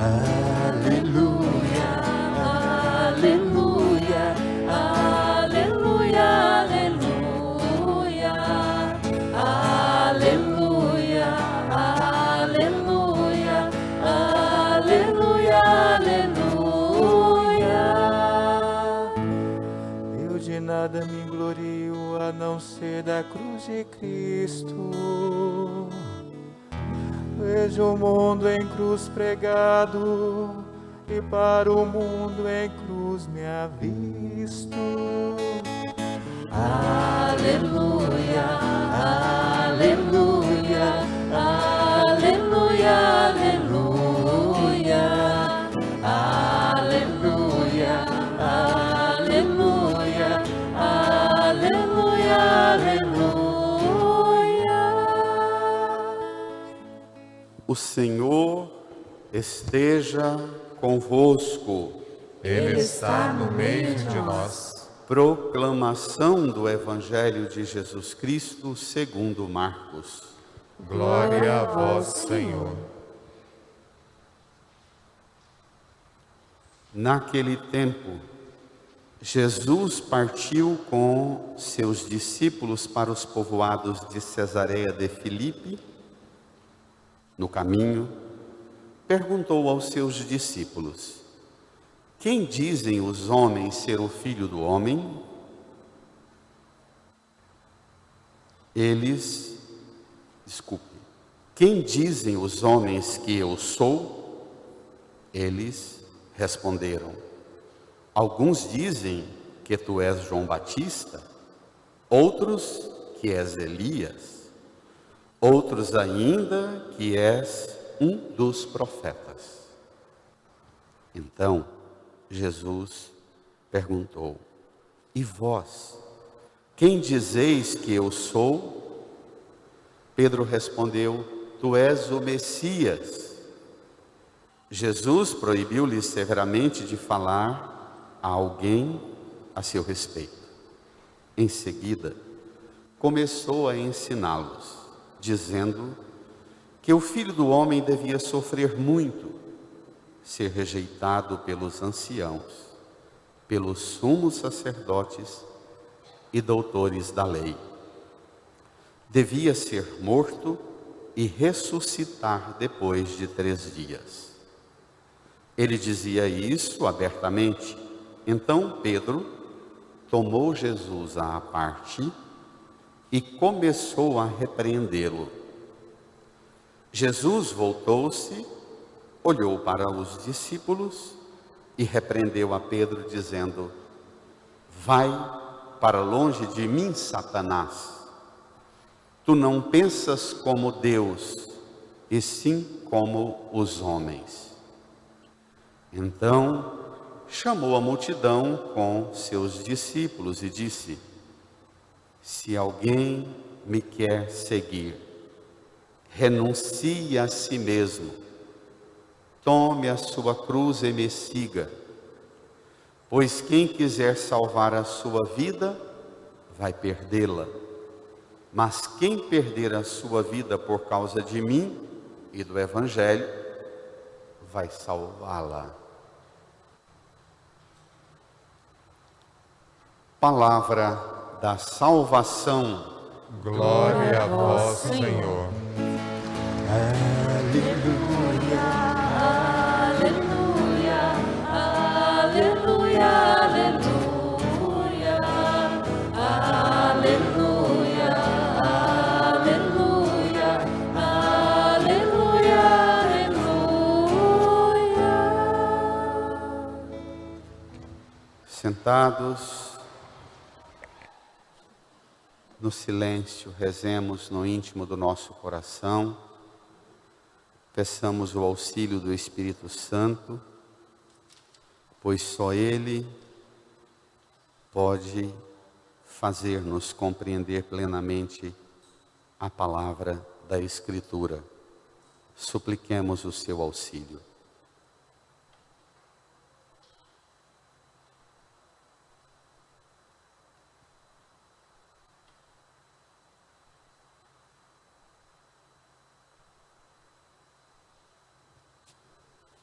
Aleluia, aleluia, aleluia, aleluia, aleluia, aleluia, aleluia, aleluia. Eu de nada me glorio a não ser da cruz de Cristo. Vejo o mundo em cruz pregado, e para o mundo em cruz me avisto. Aleluia, aleluia, aleluia, aleluia, aleluia, aleluia, aleluia, aleluia. O Senhor esteja convosco. Ele está no meio de nós. Proclamação do Evangelho de Jesus Cristo segundo Marcos. Glória a vós, Senhor. Naquele tempo, Jesus partiu com seus discípulos para os povoados de Cesareia de Filipe. No caminho, perguntou aos seus discípulos: quem dizem os homens ser o Filho do Homem? Quem dizem os homens que eu sou? Eles responderam: alguns dizem que tu és João Batista, outros que és Elias, outros ainda que és um dos profetas. Então Jesus perguntou: e vós, quem dizeis que eu sou? Pedro respondeu: tu és o Messias. Jesus proibiu-lhe severamente de falar a alguém a seu respeito. Em seguida, começou a ensiná-los, dizendo que o Filho do Homem devia sofrer muito, ser rejeitado pelos anciãos, pelos sumos sacerdotes e doutores da lei. Devia ser morto e ressuscitar depois de 3 dias. Ele dizia isso abertamente. Então Pedro tomou Jesus à parte e começou a repreendê-lo. Jesus voltou-se, olhou para os discípulos e repreendeu a Pedro, dizendo: vai para longe de mim, Satanás. Tu não pensas como Deus, e sim como os homens. Então chamou a multidão com seus discípulos e disse: se alguém me quer seguir, renuncie a si mesmo, tome a sua cruz e me siga. Pois quem quiser salvar a sua vida, vai perdê-la. Mas quem perder a sua vida por causa de mim e do Evangelho, vai salvá-la. Palavra da salvação. Glória a vós, Senhor. Aleluia, aleluia, aleluia, aleluia, aleluia, aleluia, aleluia. Sentados, no silêncio, rezemos no íntimo do nosso coração, peçamos o auxílio do Espírito Santo, pois só Ele pode fazer-nos compreender plenamente a palavra da Escritura. Supliquemos o seu auxílio.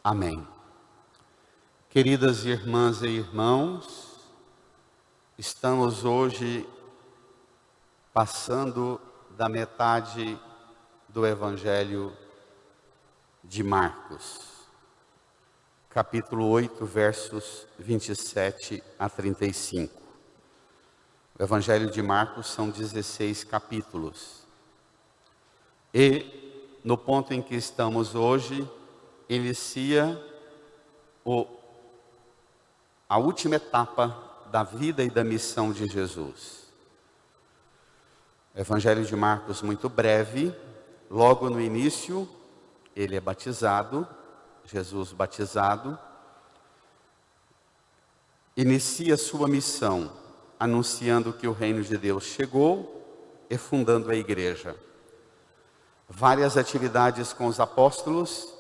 Amém. Queridas irmãs e irmãos, estamos hoje passando da metade do Evangelho de Marcos, capítulo 8, versos 27 a 35. O Evangelho de Marcos são 16 capítulos. E, no ponto em que estamos hoje, inicia a última etapa da vida e da missão de Jesus. O Evangelho de Marcos, muito breve, logo no início, ele é batizado, Jesus batizado, inicia sua missão, anunciando que o reino de Deus chegou e fundando a igreja. Várias atividades com os apóstolos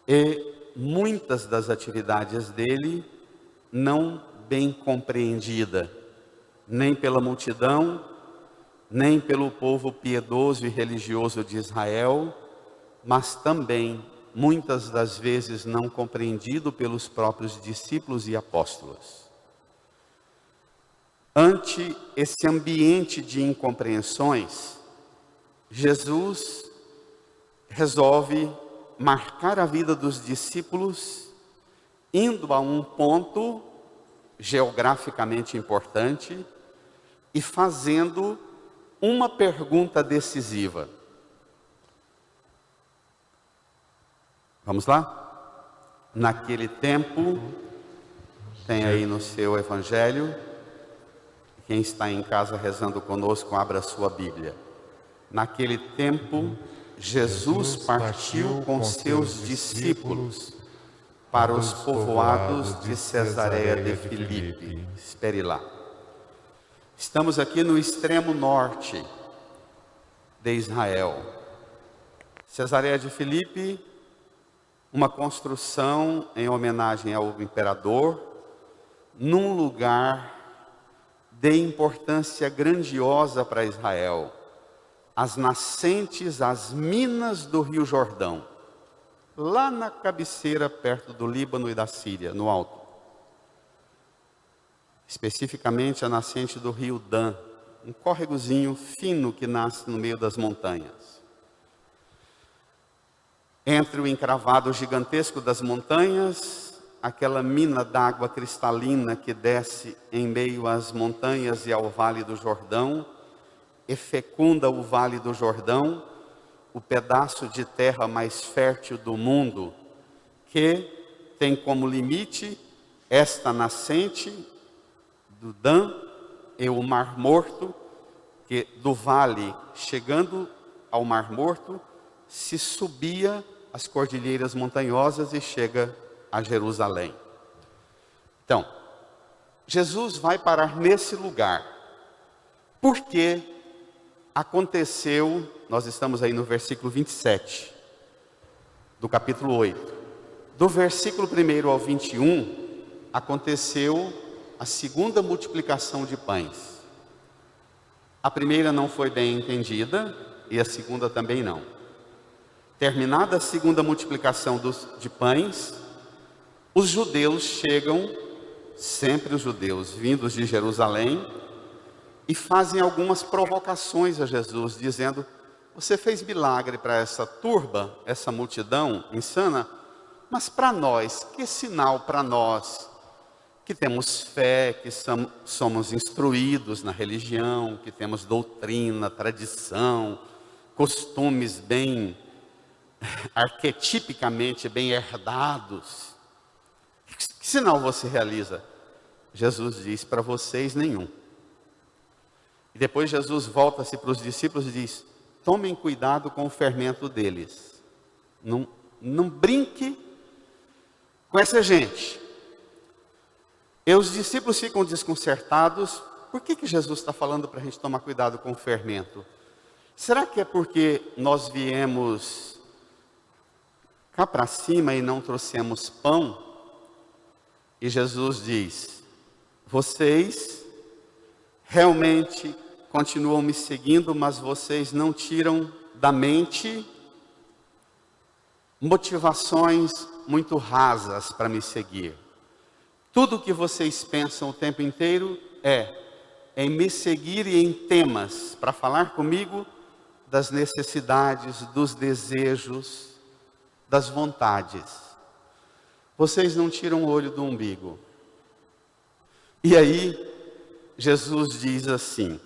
e muitas das atividades dele não bem compreendida, nem pela multidão, nem pelo povo piedoso e religioso de Israel, mas também, muitas das vezes, não compreendido pelos próprios discípulos e apóstolos. Ante esse ambiente de incompreensões, Jesus resolve marcar a vida dos discípulos, indo a um ponto geograficamente importante e fazendo uma pergunta decisiva. Vamos lá? Naquele tempo, tem aí no seu evangelho, quem está em casa rezando conosco, abra a sua Bíblia. Naquele tempo, Jesus partiu com seus discípulos para os povoados de Cesareia de Filipe. Espere lá. Estamos aqui no extremo norte de Israel. Cesareia de Filipe, uma construção em homenagem ao imperador, num lugar de importância grandiosa para Israel. As nascentes, as minas do Rio Jordão, lá na cabeceira, perto do Líbano e da Síria, no alto. Especificamente a nascente do rio Dan, um córregozinho fino que nasce no meio das montanhas. Entre o encravado gigantesco das montanhas, aquela mina d'água cristalina que desce em meio às montanhas e ao Vale do Jordão, e fecunda o Vale do Jordão, o pedaço de terra mais fértil do mundo, que tem como limite esta nascente do Dan e o Mar Morto, que do vale, chegando ao Mar Morto, se subia as cordilheiras montanhosas e chega a Jerusalém. Então, Jesus vai parar nesse lugar, porque aconteceu, nós estamos aí no versículo 27, do capítulo 8. Do versículo 1 ao 21, aconteceu a segunda multiplicação de pães. A primeira não foi bem entendida, e a segunda também não. Terminada a segunda multiplicação de pães, os judeus chegam, sempre os judeus vindos de Jerusalém, e fazem algumas provocações a Jesus, dizendo: você fez milagre para essa turba, essa multidão insana, mas para nós, que sinal para nós, que temos fé, que somos instruídos na religião, que temos doutrina, tradição, costumes bem, arquetipicamente bem herdados. Que sinal você realiza? Jesus diz: para vocês nenhum. E depois Jesus volta-se para os discípulos e diz: tomem cuidado com o fermento deles. Não brinque com essa gente. E os discípulos ficam desconcertados. Por que Jesus está falando para a gente tomar cuidado com o fermento? Será que é porque nós viemos cá para cima e não trouxemos pão? E Jesus diz: vocês realmente continuam me seguindo, mas vocês não tiram da mente motivações muito rasas para me seguir. Tudo o que vocês pensam o tempo inteiro é em me seguir e em temas para falar comigo das necessidades, dos desejos, das vontades. Vocês não tiram o olho do umbigo. E aí, Jesus diz assim,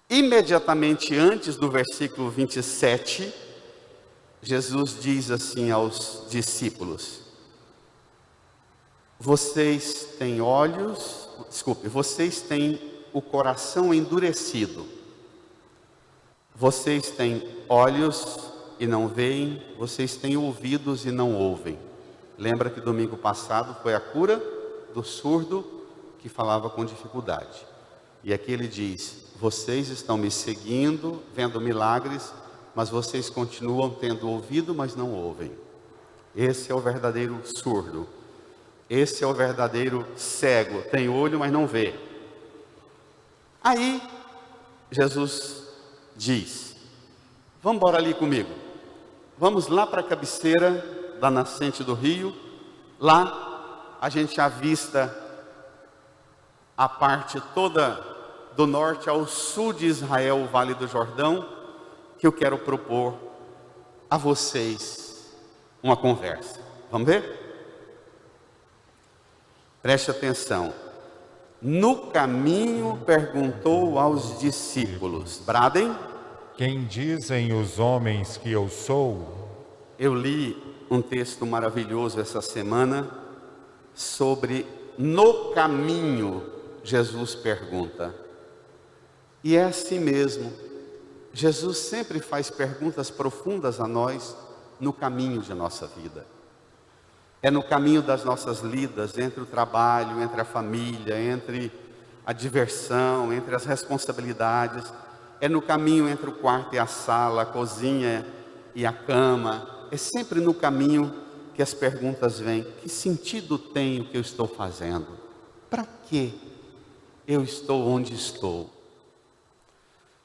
imediatamente antes do versículo 27, Jesus diz assim aos discípulos, vocês têm o coração endurecido. Vocês têm olhos e não veem, vocês têm ouvidos e não ouvem. Lembra que domingo passado foi a cura do surdo que falava com dificuldade. E aqui ele diz, vocês estão me seguindo, vendo milagres, mas vocês continuam tendo ouvido, mas não ouvem. Esse é o verdadeiro surdo. Esse é o verdadeiro cego. Tem olho, mas não vê. Aí, Jesus diz, vamos embora ali comigo. Vamos lá para a cabeceira da nascente do rio. Lá, a gente avista a parte toda do norte ao sul de Israel, o Vale do Jordão, que eu quero propor a vocês uma conversa. Vamos ver? Preste atenção. No caminho perguntou aos discípulos, bradem. Quem dizem os homens que eu sou? Eu li um texto maravilhoso essa semana sobre no caminho, Jesus pergunta. E é assim mesmo. Jesus sempre faz perguntas profundas a nós no caminho de nossa vida. É no caminho das nossas lidas, entre o trabalho, entre a família, entre a diversão, entre as responsabilidades. É no caminho entre o quarto e a sala, a cozinha e a cama. É sempre no caminho que as perguntas vêm. Que sentido tem o que eu estou fazendo? Para que eu estou onde estou?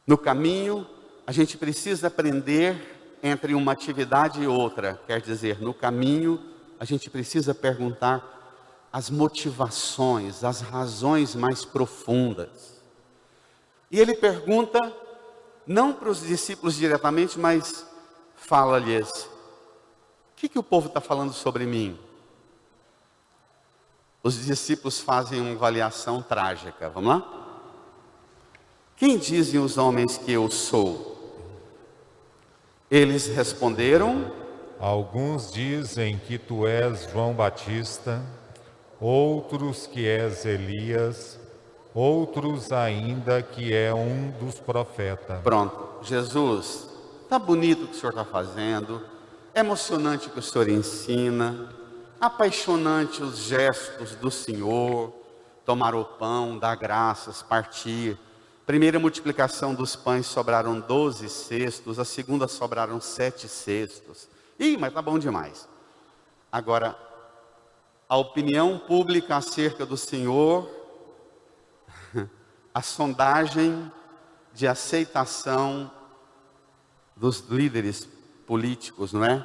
No caminho, a gente precisa aprender entre uma atividade e outra. Quer dizer, no caminho, a gente precisa perguntar as motivações, as razões mais profundas. E ele pergunta, não para os discípulos diretamente, mas fala-lhes, o que o povo está falando sobre mim? Os discípulos fazem uma avaliação trágica, vamos lá? Quem dizem os homens que eu sou? Eles responderam, Alguns dizem que tu és João Batista, outros que és Elias, outros ainda que é um dos profetas. Pronto, Jesus, tá bonito o que o senhor está fazendo, é emocionante o que o senhor ensina, apaixonante os gestos do Senhor, tomar o pão, dar graças, partir. Primeira multiplicação dos pães sobraram 12 cestos, a segunda sobraram 7 cestos. Ih, mas tá bom demais. Agora, a opinião pública acerca do Senhor, a sondagem de aceitação dos líderes políticos, não é?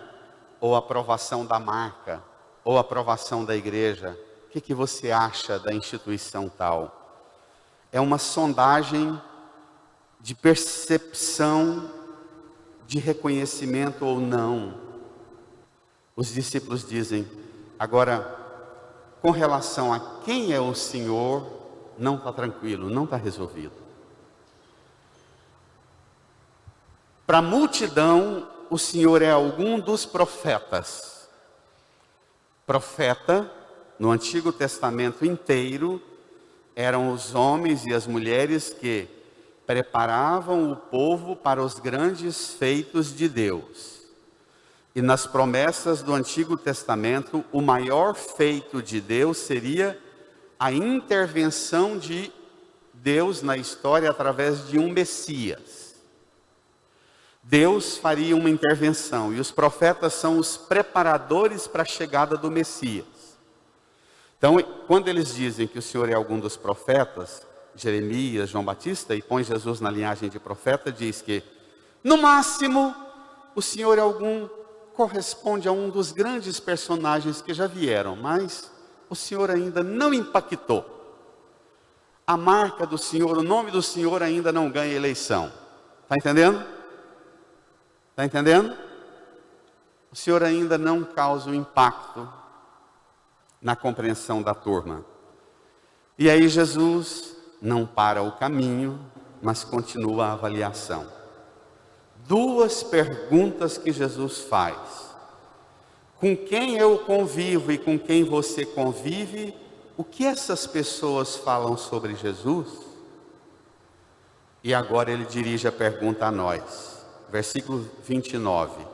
Ou aprovação da marca, ou aprovação da igreja. O que você acha da instituição tal? É uma sondagem de percepção, de reconhecimento ou não. Os discípulos dizem, agora, com relação a quem é o Senhor, não está tranquilo, não está resolvido. Para a multidão, o Senhor é algum dos profetas. Profeta, no Antigo Testamento inteiro, eram os homens e as mulheres que preparavam o povo para os grandes feitos de Deus. E nas promessas do Antigo Testamento, o maior feito de Deus seria a intervenção de Deus na história através de um Messias. Deus faria uma intervenção e os profetas são os preparadores para a chegada do Messias. Então, quando eles dizem que o Senhor é algum dos profetas, Jeremias, João Batista, e põe Jesus na linhagem de profeta, diz que, no máximo, o Senhor é algum corresponde a um dos grandes personagens que já vieram, mas o Senhor ainda não impactou. A marca do Senhor, o nome do Senhor ainda não ganha eleição. Está entendendo? Está entendendo? O Senhor ainda não causa um impacto na compreensão da turma. E aí Jesus não para o caminho, mas continua a avaliação. Duas perguntas que Jesus faz. Com quem eu convivo e com quem você convive, o que essas pessoas falam sobre Jesus? E agora ele dirige a pergunta a nós. Versículo 29.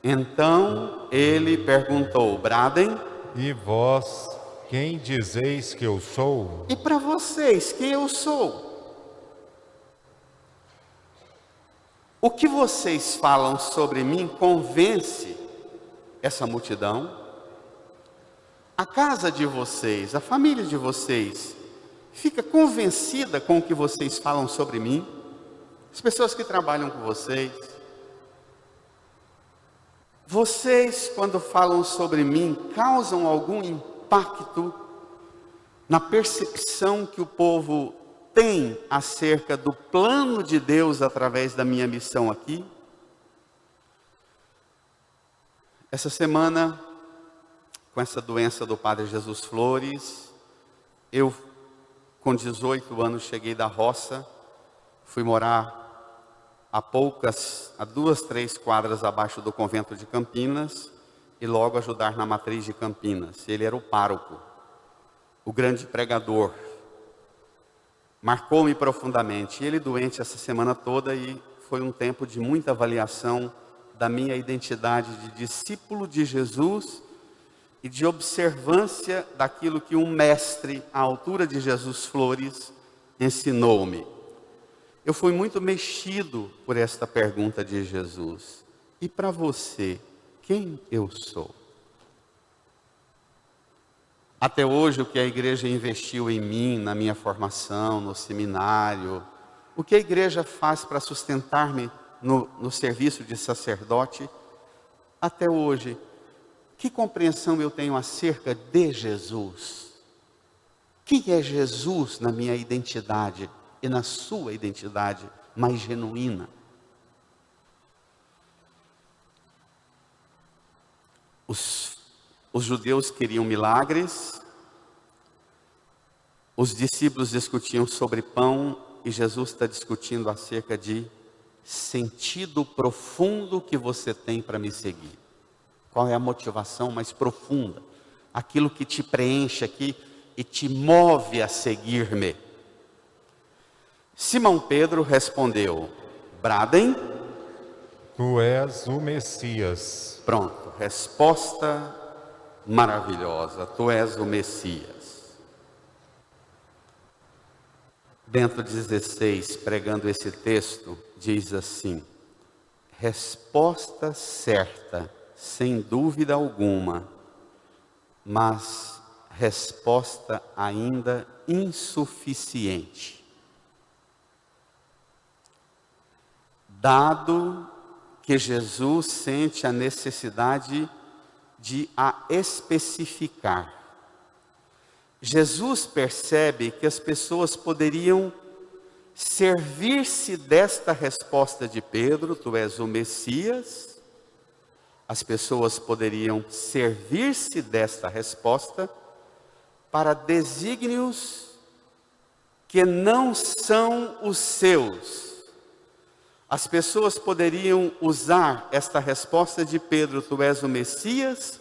Então ele perguntou, bradem. E vós, quem dizeis que eu sou? E para vocês, quem eu sou? O que vocês falam sobre mim convence essa multidão? A casa de vocês, a família de vocês, fica convencida com o que vocês falam sobre mim? As pessoas que trabalham com vocês. Vocês, quando falam sobre mim, causam algum impacto na percepção que o povo tem acerca do plano de Deus através da minha missão aqui? Essa semana, com essa doença do Padre Jesus Flores, eu, com 18 anos, cheguei da roça, fui morar a 2, 3 quadras abaixo do convento de Campinas, e logo ajudar na matriz de Campinas. Ele era o pároco, o grande pregador. Marcou-me profundamente. Ele doente essa semana toda, e foi um tempo de muita avaliação da minha identidade de discípulo de Jesus e de observância daquilo que um mestre à altura de Jesus Flores ensinou-me. Eu fui muito mexido por esta pergunta de Jesus. E para você, quem eu sou? Até hoje, o que a igreja investiu em mim, na minha formação, no seminário, o que a igreja faz para sustentar-me no serviço de sacerdote, até hoje, que compreensão eu tenho acerca de Jesus? Quem é Jesus na minha identidade e na sua identidade mais genuína? Os judeus queriam milagres, os discípulos discutiam sobre pão, e Jesus está discutindo acerca de sentido profundo que você tem para me seguir. Qual é a motivação mais profunda? Aquilo que te preenche aqui e te move a seguir-me. Simão Pedro respondeu, bradem. Tu és o Messias. Pronto, resposta maravilhosa, tu és o Messias. Dentro de 16, pregando esse texto, diz assim, resposta certa, sem dúvida alguma, mas resposta ainda insuficiente. Dado que Jesus sente a necessidade de a especificar. Jesus percebe que as pessoas poderiam servir-se desta resposta de Pedro, tu és o Messias. As pessoas poderiam servir-se desta resposta para desígnios que não são os seus. As pessoas poderiam usar esta resposta de Pedro, tu és o Messias,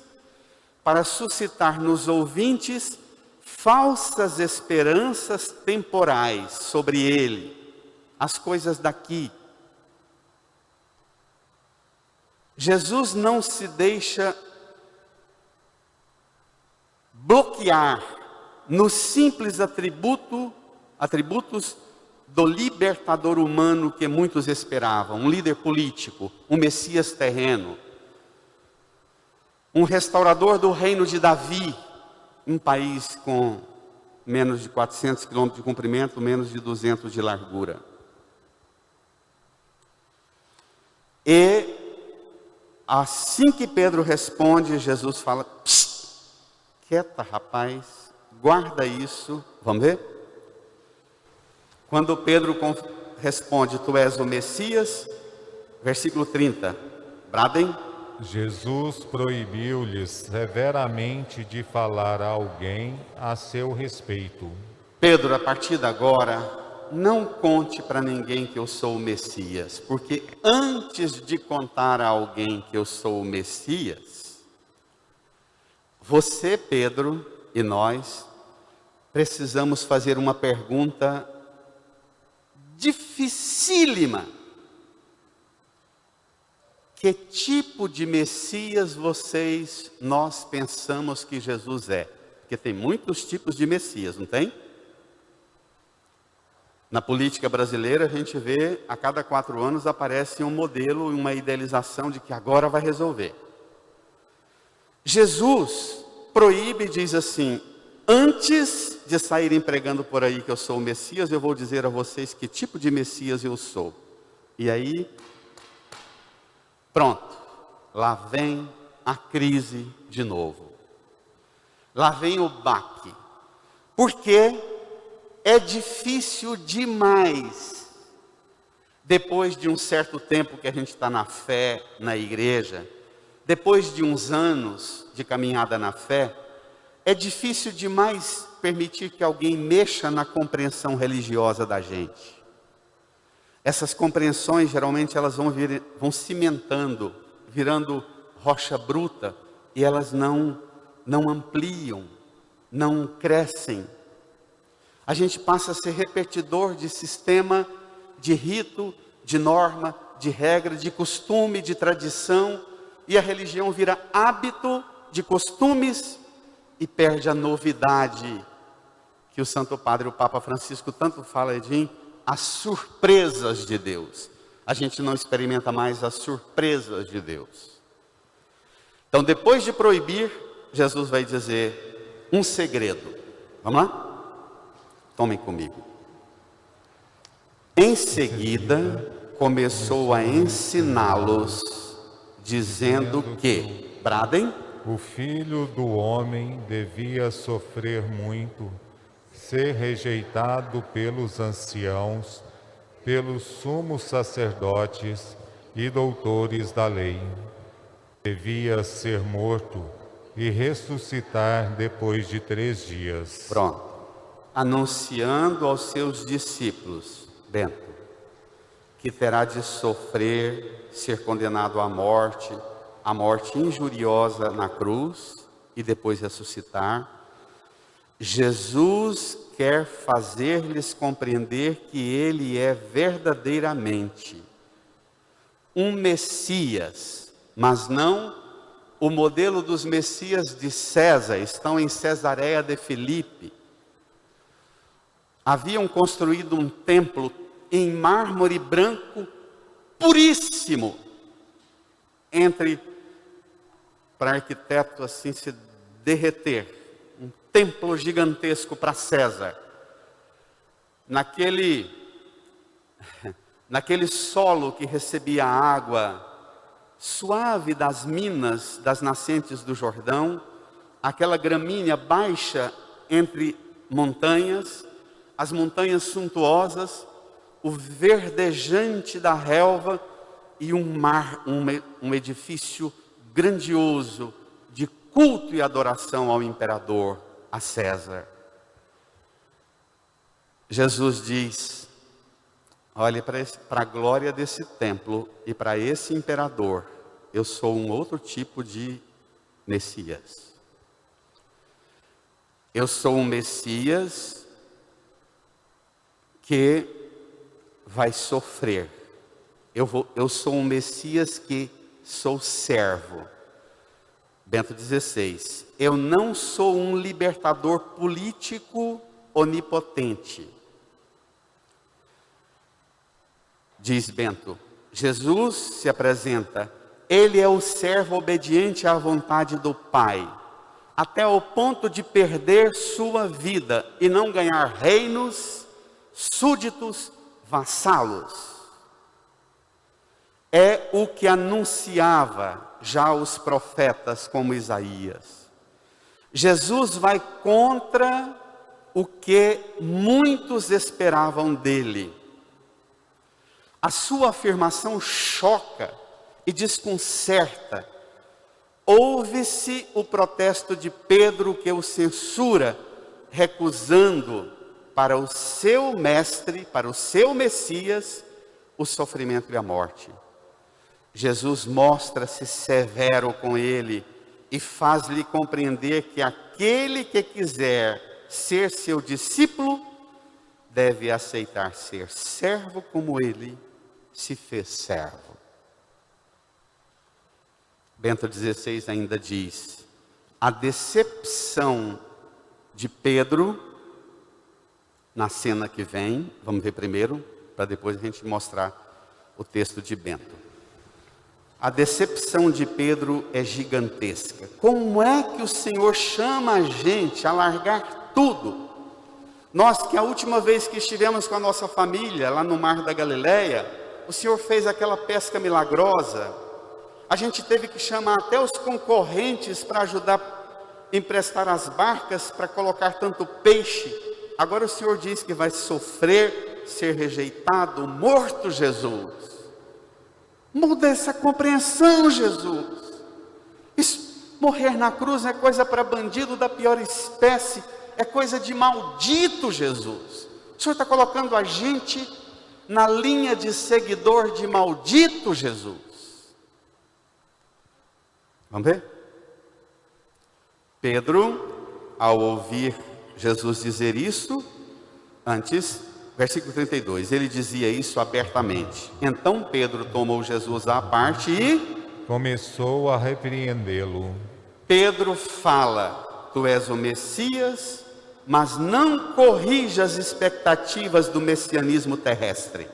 para suscitar nos ouvintes falsas esperanças temporais sobre ele, as coisas daqui. Jesus não se deixa bloquear nos simples atributos do libertador humano que muitos esperavam, um líder político, um Messias terreno, um restaurador do reino de Davi, um país com menos de 400 quilômetros de comprimento, menos de 200 de largura. E Assim que Pedro responde, Jesus fala: "Psst, quieta, rapaz, guarda isso." Vamos ver? Quando Pedro responde: "Tu és o Messias", versículo 30, bradem. Jesus proibiu-lhes severamente de falar a alguém a seu respeito. Pedro, a partir de agora, não conte para ninguém que eu sou o Messias, porque antes de contar a alguém que eu sou o Messias, você, Pedro, e nós, precisamos fazer uma pergunta dificílima. Que tipo de Messias nós pensamos que Jesus é? Porque tem muitos tipos de Messias, não tem? Na política brasileira, a gente vê, a cada 4 anos aparece um modelo, uma idealização de que agora vai resolver. Jesus proíbe e diz assim: antes de saírem pregando por aí que eu sou o Messias, eu vou dizer a vocês que tipo de Messias eu sou. E aí, pronto, lá vem a crise de novo. Lá vem o baque. Por quê? É difícil demais, depois de um certo tempo que a gente está na fé, na igreja, depois de uns anos de caminhada na fé, é difícil demais permitir que alguém mexa na compreensão religiosa da gente. Essas compreensões, geralmente, elas vão cimentando, virando rocha bruta, e elas não ampliam, não crescem. A gente passa a ser repetidor de sistema, de rito, de norma, de regra, de costume, de tradição, e a religião vira hábito de costumes e perde a novidade que o Santo Padre, o Papa Francisco, tanto fala, Edinho, as surpresas de Deus. A gente não experimenta mais as surpresas de Deus. Então, depois de proibir, Jesus vai dizer um segredo. Vamos lá? Tomem comigo. Em seguida, começou a ensiná-los, dizendo que, bradem, o Filho do Homem devia sofrer muito, ser rejeitado pelos anciãos, pelos sumos sacerdotes e doutores da lei. Devia ser morto e ressuscitar depois de 3 dias. Pronto. Anunciando aos seus discípulos, Bento, que terá de sofrer, ser condenado à morte injuriosa na cruz e depois ressuscitar. Jesus quer fazer-lhes compreender que ele é verdadeiramente um Messias, mas não o modelo dos Messias de César. Estão em Cesareia de Filipe. Haviam construído um templo em mármore branco puríssimo, para arquiteto assim se derreter, um templo gigantesco para César. Naquele solo que recebia a água suave das minas, das nascentes do Jordão, aquela gramínea baixa entre montanhas, as montanhas suntuosas, o verdejante da relva e um edifício grandioso de culto e adoração ao imperador, a César. Jesus diz: olhe para a glória desse templo e para esse imperador, eu sou um outro tipo de Messias. Eu sou um Messias que vai sofrer. Eu sou um Messias que sou servo. Bento XVI. Eu não sou um libertador político onipotente. Diz Bento, Jesus se apresenta, ele é o servo obediente à vontade do Pai, até o ponto de perder sua vida e não ganhar reinos, súditos, vassalos. É o que anunciava já os profetas como Isaías. Jesus vai contra o que muitos esperavam dele. A sua afirmação choca e desconcerta. Ouve-se o protesto de Pedro, que o censura, recusando para o seu mestre, para o seu Messias, o sofrimento e a morte. Jesus mostra-se severo com ele e faz-lhe compreender que aquele que quiser ser seu discípulo deve aceitar ser servo como ele se fez servo. Bento XVI ainda diz: a decepção de Pedro, na cena que vem, vamos ver primeiro, para depois a gente mostrar o texto de Bento. A decepção de Pedro é gigantesca. Como é que o Senhor chama a gente a largar tudo? Nós que a última vez que estivemos com a nossa família, lá no Mar da Galileia, o Senhor fez aquela pesca milagrosa. A gente teve que chamar até os concorrentes para ajudar a emprestar as barcas, para colocar tanto peixe. Agora o Senhor diz que vai sofrer, ser rejeitado, morto, Jesus. Muda essa compreensão, Jesus. Isso, morrer na cruz é coisa para bandido da pior espécie, é coisa de maldito, Jesus. O Senhor está colocando a gente na linha de seguidor de maldito, Jesus. Vamos ver? Pedro, ao ouvir Jesus dizer isso, antes, versículo 32, ele dizia isso abertamente. Então Pedro tomou Jesus à parte e começou a repreendê-lo. Pedro fala: tu és o Messias, mas não corrija as expectativas do messianismo terrestre.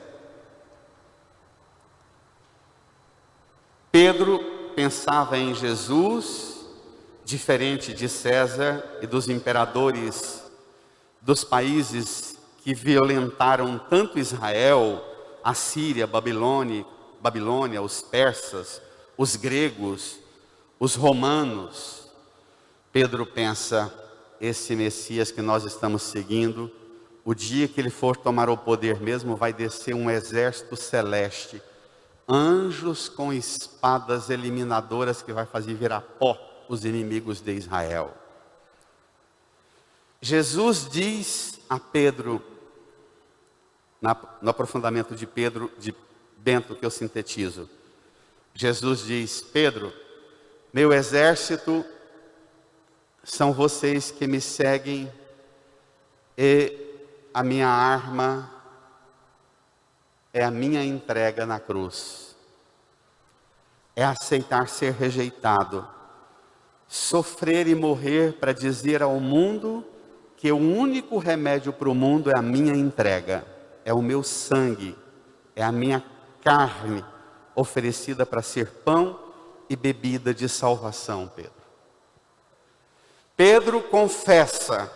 Pedro pensava em Jesus, diferente de César e dos imperadores dos países que violentaram tanto Israel, a Síria, Babilônia, os persas, os gregos, os romanos. Pedro pensa: esse Messias que nós estamos seguindo, o dia que ele for tomar o poder mesmo, vai descer um exército celeste, anjos com espadas eliminadoras que vai fazer virar pó os inimigos de Israel. Jesus diz a Pedro, no aprofundamento de Pedro, de Bento, que eu sintetizo, Jesus diz: Pedro, meu exército são vocês que me seguem, e a minha arma é a minha entrega na cruz, é aceitar ser rejeitado, sofrer e morrer para dizer ao mundo que o único remédio para o mundo é a minha entrega, é o meu sangue, é a minha carne oferecida para ser pão e bebida de salvação. Pedro confessa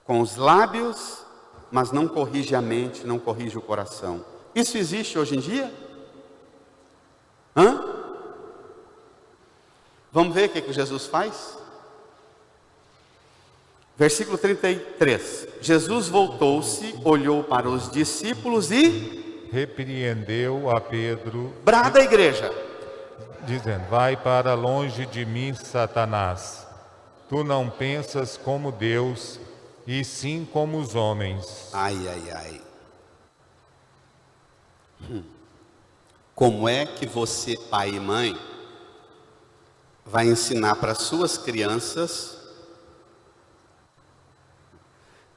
com os lábios, mas não corrige a mente, não corrige o coração. Isso existe hoje em dia? Vamos ver o que Jesus faz? Versículo 33. Jesus voltou-se, olhou para os discípulos e repreendeu a Pedro. Brada a igreja, dizendo: vai para longe de mim, Satanás. Tu não pensas como Deus, e sim como os homens. Ai, ai, ai. Como é que você, pai e mãe, vai ensinar para suas crianças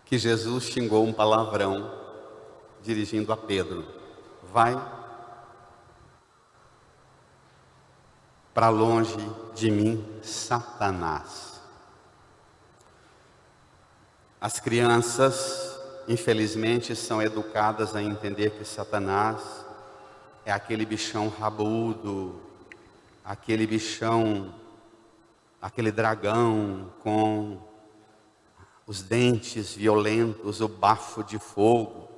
que Jesus xingou um palavrão dirigindo a Pedro? Vai para longe de mim, Satanás. As crianças, infelizmente, são educadas a entender que Satanás é aquele bichão rabudo, aquele bichão, aquele dragão com os dentes violentos, o bafo de fogo.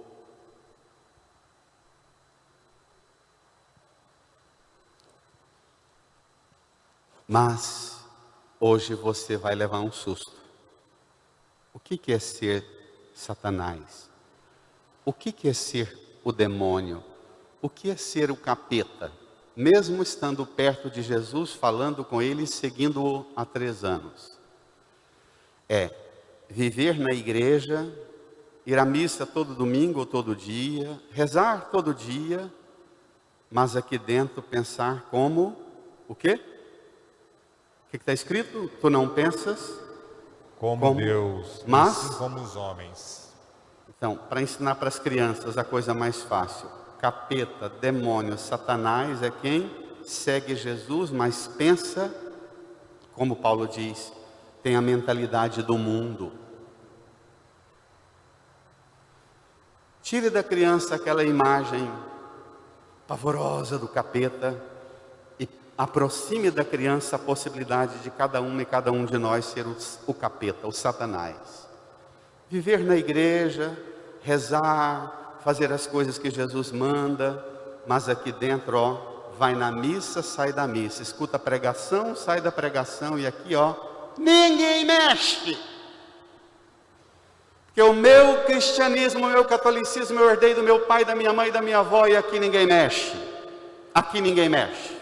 Mas hoje você vai levar um susto. O que é ser Satanás? O que é ser o demônio? O que é ser o capeta? Mesmo estando perto de Jesus, falando com ele e seguindo-o há 3 anos. É viver na igreja, ir à missa todo domingo ou todo dia, rezar todo dia, mas aqui dentro pensar como o quê? O que está escrito? Tu não pensas Como Deus, mas assim como os homens. Então, para ensinar para as crianças a coisa mais fácil, capeta, demônio, Satanás é quem segue Jesus, mas pensa, como Paulo diz, tem a mentalidade do mundo. Tire da criança aquela imagem pavorosa do capeta e aproxime da criança a possibilidade de cada uma e cada um de nós ser o capeta, o Satanás. Viver na igreja, rezar, fazer as coisas que Jesus manda, mas aqui dentro, ó, vai na missa, sai da missa, escuta a pregação, sai da pregação, e aqui, ó, ninguém mexe. Porque o meu cristianismo, o meu catolicismo, eu herdei do meu pai, da minha mãe e da minha avó, e aqui ninguém mexe. Aqui ninguém mexe.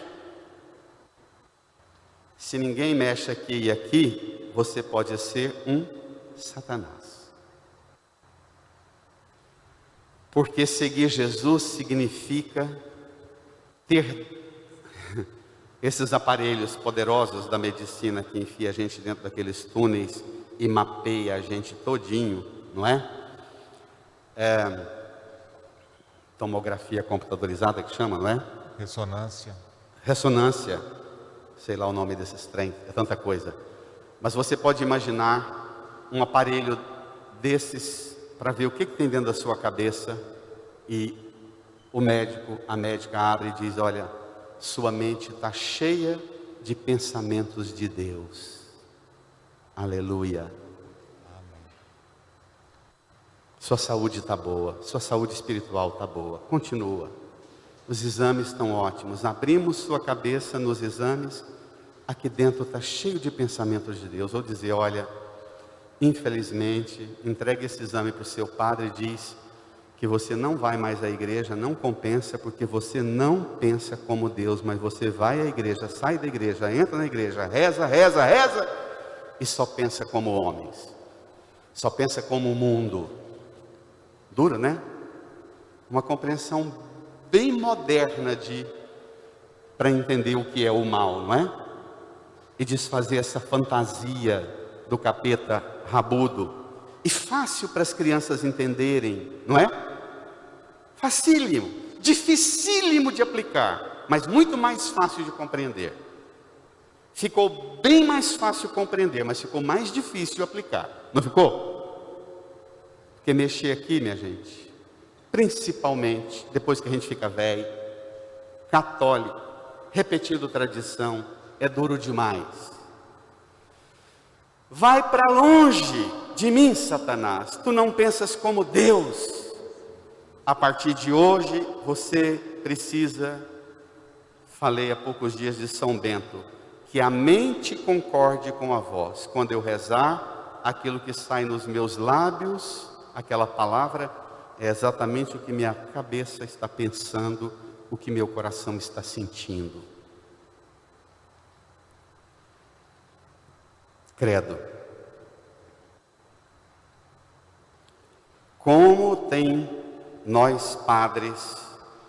Se ninguém mexe aqui e aqui, você pode ser um Satanás. Porque seguir Jesus significa ter esses aparelhos poderosos da medicina que enfia a gente dentro daqueles túneis e mapeia a gente todinho, não é? Tomografia computadorizada que chama, não é? Ressonância. Ressonância, sei lá o nome desses trem, é tanta coisa. Mas você pode imaginar um aparelho desses para ver o que tem dentro da sua cabeça, e o médico, a médica abre e diz: olha, sua mente está cheia de pensamentos de Deus. Aleluia. Amém. Sua saúde está boa, sua saúde espiritual está boa, continua. Os exames estão ótimos, abrimos sua cabeça nos exames, aqui dentro está cheio de pensamentos de Deus. Vou dizer: olha, infelizmente, entregue esse exame para o seu padre e diz que você não vai mais à igreja, não compensa, porque você não pensa como Deus, mas você vai à igreja, sai da igreja, entra na igreja, reza, reza, reza, e só pensa como homens, só pensa como o mundo. Duro, né? Uma compreensão bem moderna para entender o que é o mal, não é? E desfazer essa fantasia do capeta rabudo. E fácil para as crianças entenderem, não é? Facílimo, dificílimo de aplicar, mas muito mais fácil de compreender. Ficou bem mais fácil compreender, mas ficou mais difícil aplicar. Não ficou? Porque mexer aqui, minha gente, principalmente depois que a gente fica velho, católico, repetindo tradição, é duro demais. Vai para longe de mim, Satanás, tu não pensas como Deus. A partir de hoje, você precisa, falei há poucos dias de São Bento, que a mente concorde com a voz. Quando eu rezar, aquilo que sai nos meus lábios, aquela palavra, é exatamente o que minha cabeça está pensando, o que meu coração está sentindo. Credo. Como tem nós padres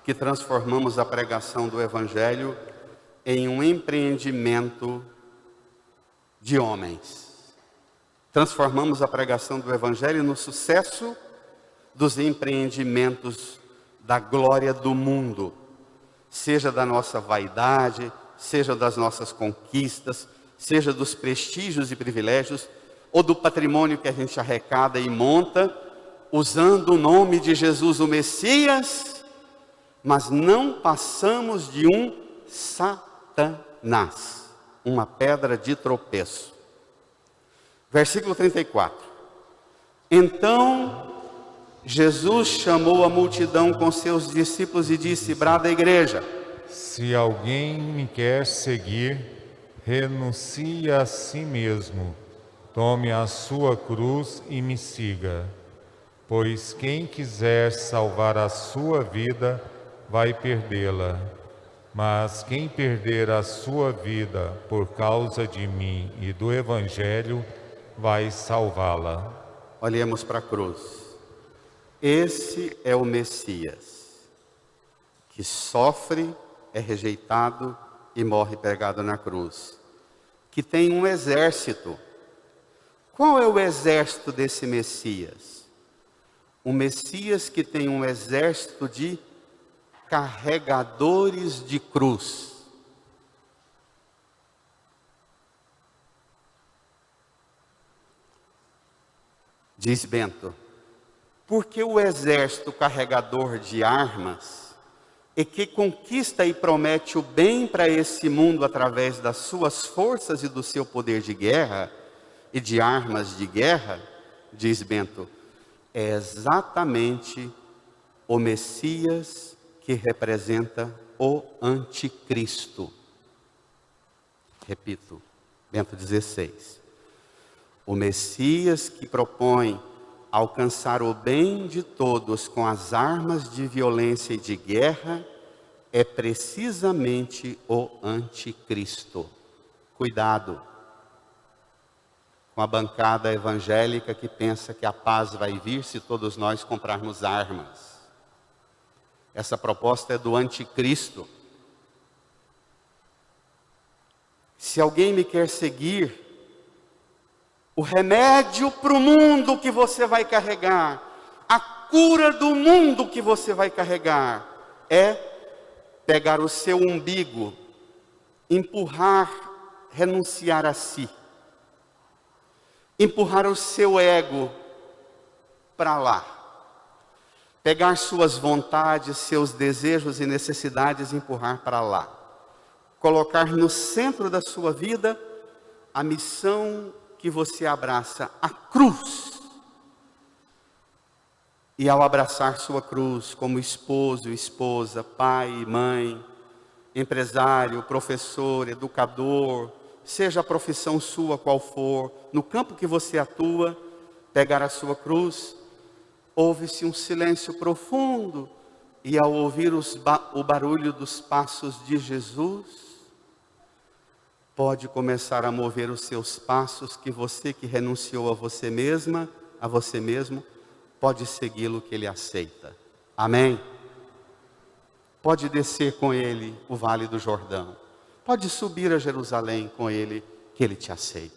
que transformamos a pregação do Evangelho em um empreendimento de homens. Transformamos a pregação do Evangelho no sucesso dos empreendimentos da glória do mundo, seja da nossa vaidade, seja das nossas conquistas, seja dos prestígios e privilégios, ou do patrimônio que a gente arrecada e monta, usando o nome de Jesus, o Messias, mas não passamos de um Satanás, uma pedra de tropeço. Versículo 34. Então Jesus chamou a multidão com seus discípulos e disse: brada a igreja. Se alguém me quer seguir, renuncie a si mesmo, tome a sua cruz e me siga. Pois quem quiser salvar a sua vida, vai perdê-la. Mas quem perder a sua vida por causa de mim e do Evangelho, vai salvá-la. Olhemos para a cruz. Esse é o Messias, que sofre, é rejeitado e morre pregado na cruz, que tem um exército. Qual é o exército desse Messias? Um Messias que tem um exército de carregadores de cruz. Diz Bento, porque o exército carregador de armas e que conquista e promete o bem para esse mundo através das suas forças e do seu poder de guerra e de armas de guerra, diz Bento, é exatamente o Messias que representa o anticristo. Repito, Bento 16. O Messias que propõe alcançar o bem de todos com as armas de violência e de guerra é precisamente o anticristo. Cuidado com a bancada evangélica que pensa que a paz vai vir se todos nós comprarmos armas. Essa proposta é do anticristo. Se alguém me quer seguir, o remédio para o mundo que você vai carregar, a cura do mundo que você vai carregar, é pegar o seu umbigo, empurrar, renunciar a si, empurrar o seu ego para lá, pegar suas vontades, seus desejos e necessidades e empurrar para lá, colocar no centro da sua vida a missão que você abraça, a cruz. E ao abraçar sua cruz como esposo, esposa, pai, mãe, empresário, professor, educador, seja a profissão sua qual for, no campo que você atua, pegar a sua cruz, ouve-se um silêncio profundo, e ao ouvir o barulho dos passos de Jesus, pode começar a mover os seus passos, que você que renunciou a você mesma, a você mesmo, pode segui-lo que ele aceita. Amém? Pode descer com ele o Vale do Jordão. Pode subir a Jerusalém com ele, que ele te aceita.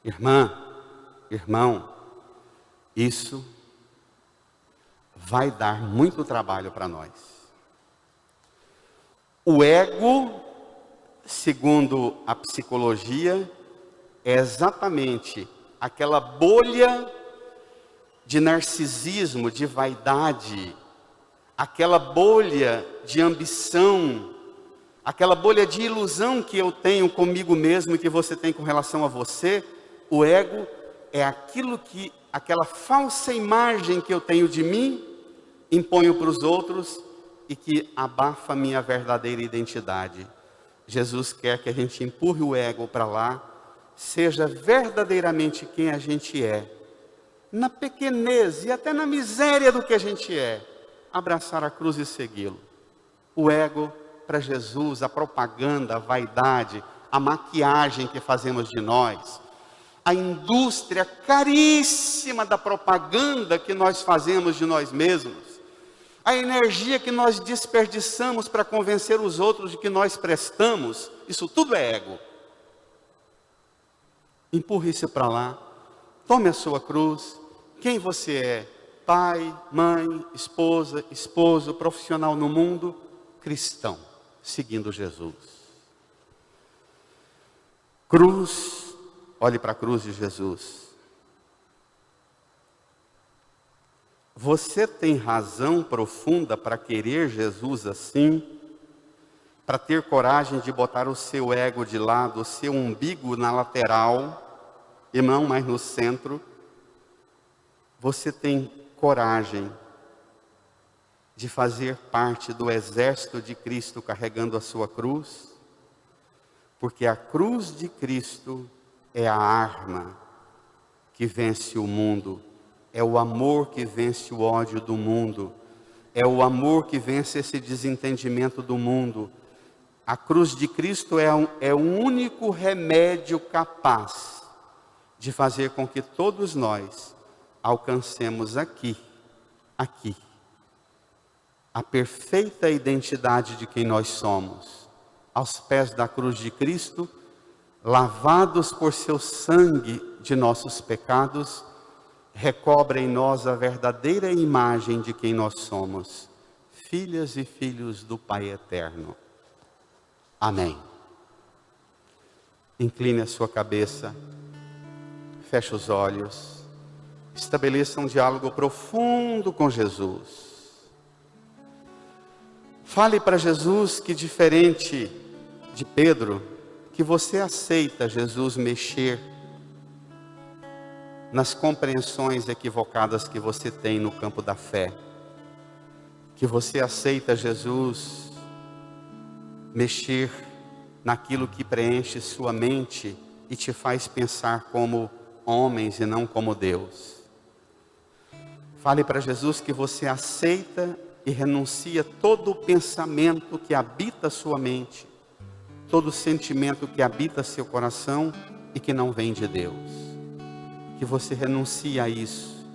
Irmã, irmão, isso vai dar muito trabalho para nós. O ego, segundo a psicologia, é exatamente aquela bolha de narcisismo, de vaidade, aquela bolha de ambição, aquela bolha de ilusão que eu tenho comigo mesmo e que você tem com relação a você. O ego é aquela falsa imagem que eu tenho de mim, imponho para os outros e que abafa a minha verdadeira identidade. Jesus quer que a gente empurre o ego para lá, seja verdadeiramente quem a gente é, na pequenez e até na miséria do que a gente é, abraçar a cruz e segui-lo. O ego para Jesus, a propaganda, a vaidade, a maquiagem que fazemos de nós, a indústria caríssima da propaganda que nós fazemos de nós mesmos, a energia que nós desperdiçamos para convencer os outros de que nós prestamos, isso tudo é ego. Empurre isso para lá, tome a sua cruz, quem você é, pai, mãe, esposa, esposo, profissional no mundo, cristão, seguindo Jesus. Cruz, olhe para a cruz de Jesus. Você tem razão profunda para querer Jesus assim? Para ter coragem de botar o seu ego de lado, o seu umbigo na lateral, e não mais no centro? Você tem coragem de fazer parte do exército de Cristo carregando a sua cruz? porque a cruz de Cristo é a arma que vence o mundo, é o amor que vence o ódio do mundo, é o amor que vence esse desentendimento do mundo. A cruz de Cristo é o único remédio capaz de fazer com que todos nós alcancemos aqui, a perfeita identidade de quem nós somos, aos pés da cruz de Cristo, lavados por seu sangue de nossos pecados, recobre em nós a verdadeira imagem de quem nós somos, filhas e filhos do Pai Eterno. Amém. Incline a sua cabeça, feche os olhos, estabeleça um diálogo profundo com Jesus. Fale para Jesus que, diferente de Pedro, que você aceita Jesus mexer nas compreensões equivocadas que você tem no campo da fé, que você aceita Jesus mexer naquilo que preenche sua mente e te faz pensar como homens e não como Deus. Fale para Jesus que você aceita e renuncia todo o pensamento que habita sua mente, todo sentimento que habita seu coração e que não vem de Deus. Que você renuncia a isso,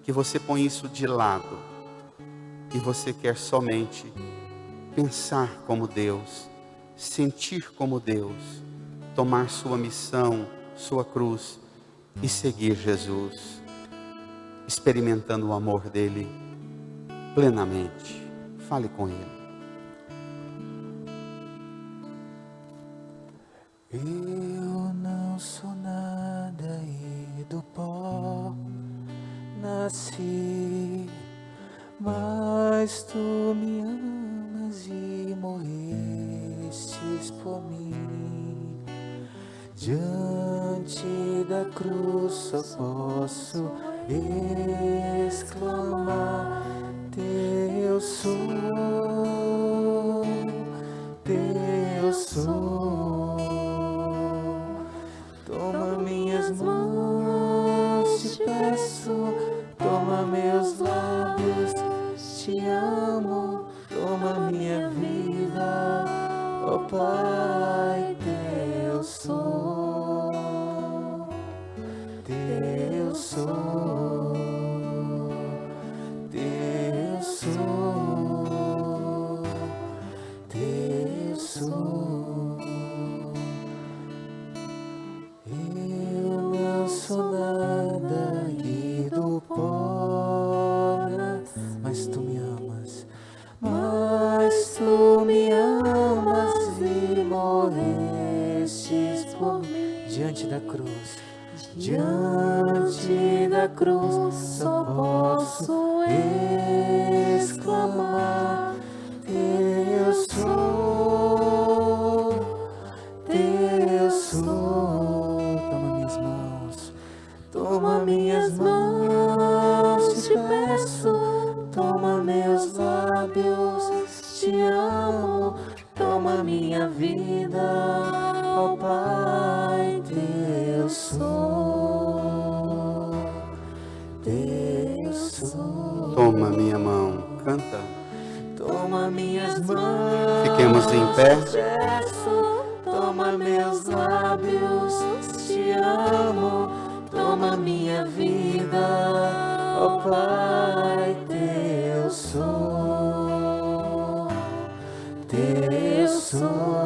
que você põe isso de lado e você quer somente pensar como Deus, sentir como Deus, tomar sua missão, sua cruz e seguir Jesus, experimentando o amor dele plenamente. Fale com ele. Eu não sou nada e do pó nasci, mas tu me amas e morrestes por mim. Diante da cruz só posso exclamar: Teu sou, Teu sou. Toma minhas mãos, te peço, toma meus lábios, te amo, toma minha vida, ó Pai, Teu sou, Teu sou, Teu sou, Teu sou. Eu não sou nada aqui do pó, mas tu me amas, mas tu me amas e morrestes por mim. Diante da cruz, diante da cruz, só posso exclamar: Teu sou, Teu sou. Toma minhas mãos, te peço, toma meus lábios, te amo, toma minha vida, ó Pai, Teu sou, Teu sou. Toma minha mão, canta. Toma minhas mãos, Fiquemos em pé. te peço, toma meus lábios, te amo, toma minha vida, ó Pai, Teu sou, Teu sou.